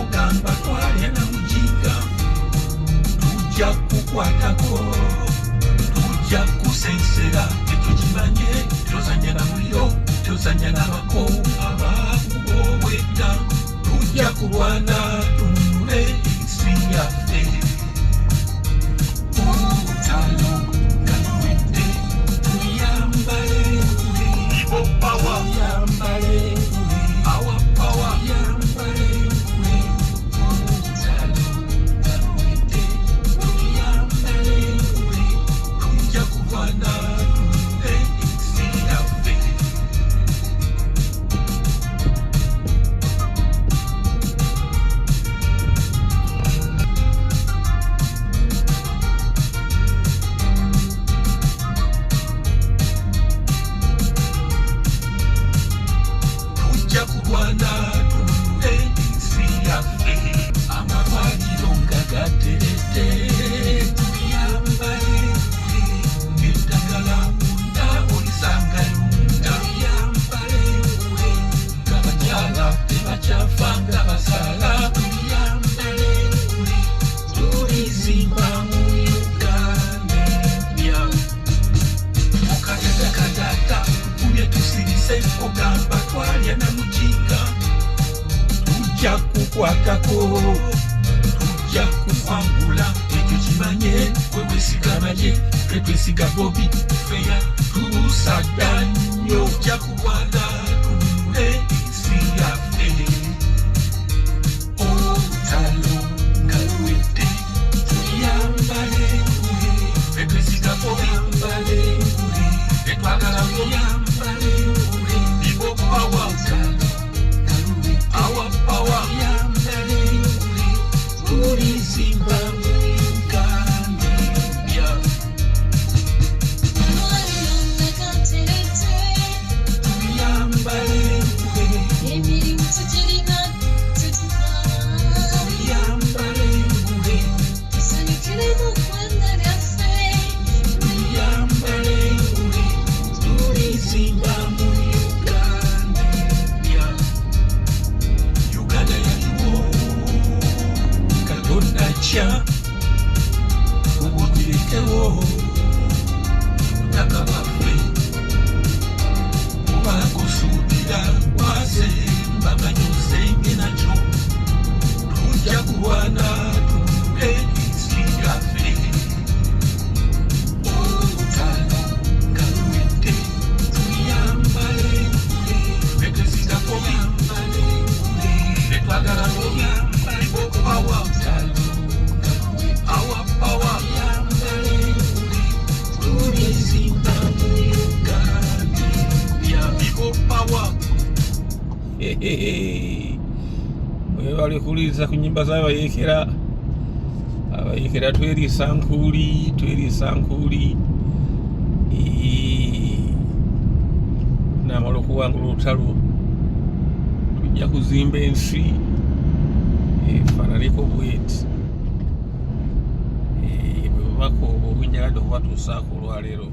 ogamba twalya na mujiga tujja kukwatako tujja kusensera tekikimanye tozanya na muliro tozanya n'abako abakuba obwedda tujja kulwana tununule ensi yaffe olutalo nga luwedde tuyambale Igbo power tuyambale our power tuyambale olutalo nga luwedde tuyambale tujja kulwana tununule ensi yaffe tujja kulwana tununule ensi yaffe amalwaliro nga gateredde tuyambale eddagala munda olisanga lunda tuyambale ng'abakyala tebakyafa nga basala tuyambale tulizimba mu Uganda empya mukatagakatata kubye tusirise ogamba twalya na mujiga tujja kukwatako tujja kufangula ekyo kimanye wewesigamanye tetwesiga bobi feya tusadda nnyo tujja kulwana tununule ensi yaffe olutalo nga luwedde tuyambale tetwesiga bobi yambale tetwagala tuyambale Igbo power our power yambale tulizimba mu Uganda empya tuyambale tuyambale tuyambale tulizimba mu Uganda empya Uganda yaliwo Katonda kya ubugirekewo obutaka bwaffe kuba kusuubira kwaze mbaganyuzenge nakyo tujja kulwana tununule ensi yaffe olutalo nga luwedde tuyambale tetwesigako byambale tetwagala tuyambale power our power yambale tulizimba mu Uganda Igbo power webale kuliza ku nyimba z'abayekera abayekera tweriisa nkuuli namala okuwangula olutalo tujja kuzimba ensi efaananeko bweti bwe bubaka obwo obwenjagadde okubatuusaako olwaleero